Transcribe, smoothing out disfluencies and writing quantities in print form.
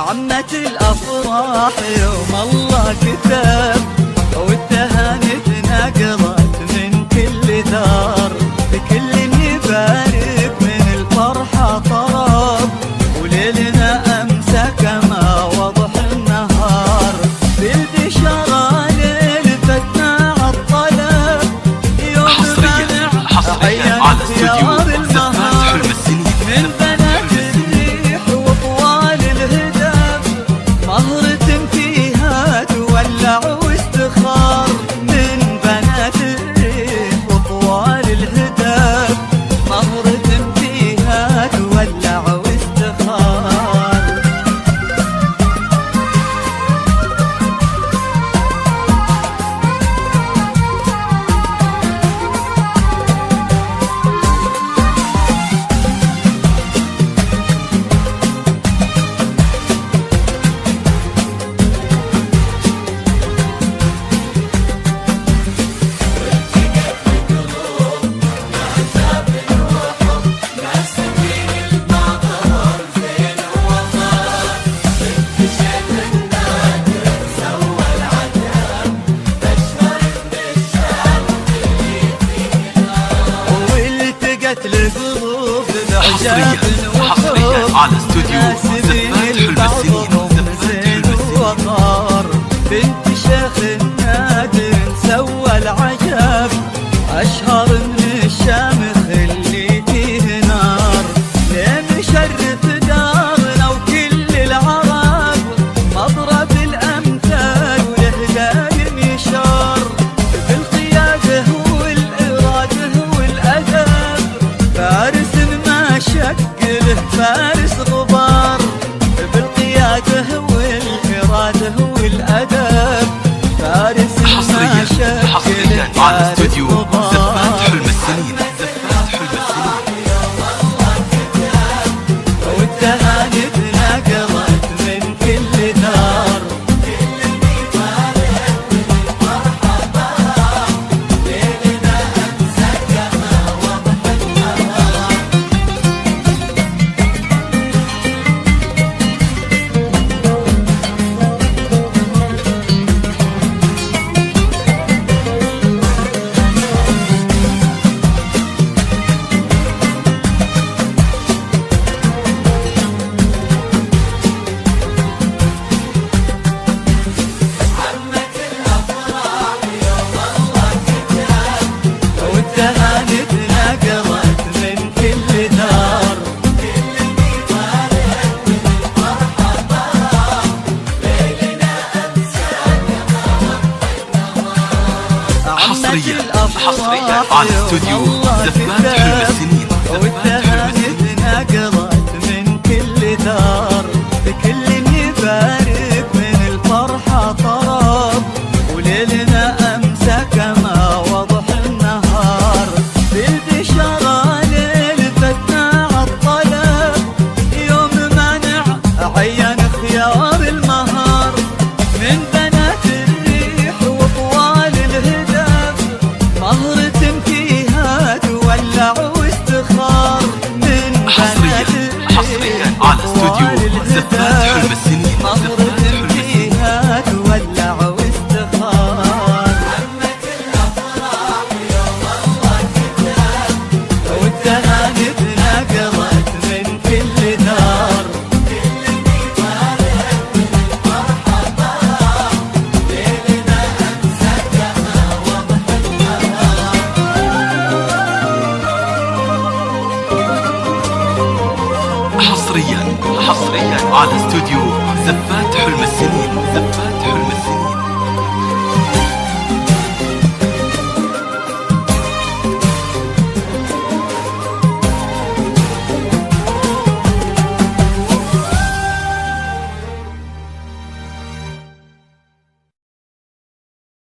عمت الأفراح يوم الله كتب، والتهاني تنقلت من كل دار، لكل يبارك من الفرحة طرب، وليلنا أمسى كما وضح النهار، بالبشارة للفتنا عالطلب، يوم حصريا على استوديو زفات حلم السنين من بنات الريح وطوال الهدف، مهرة فيها تولع واستخار، من بنات الريح وطوال الهدف، مهرة فيها تولع واستخار. القلوب بعجاب حصريا على استوديو زفات حلم السنين وطار، بنت شيخ النادر سوى العجب، أشهر من الشامخ اللي فيه نار، ليه مشرف دارنا وكل العرب، مضرب الأمثال وله دايم يشار، بالقيادة والإرادة والأدب، فارس ما شكله فارس غبار، بالقيادة والإرادة والأدب، فارس ما شكله على استوديو فارس زفات حلم غبار. السنين والتهاني تنقلت من كل دار، والتهاني تنقلت من كل دار، حصريا على استوديو زفات حلم السنين والتهاني تنقلت من كل دار، لكل يبارك من الفرحة طرب، وليلنا أمسى كما وضح النهار، بالبشارة للفتنا عالطلب، يوم مانع عين خيار المهار، من بنات الريح وطوال الهدف، مهرة فيها تولع واستخار. حصريا على استوديو زفات حلم السنين.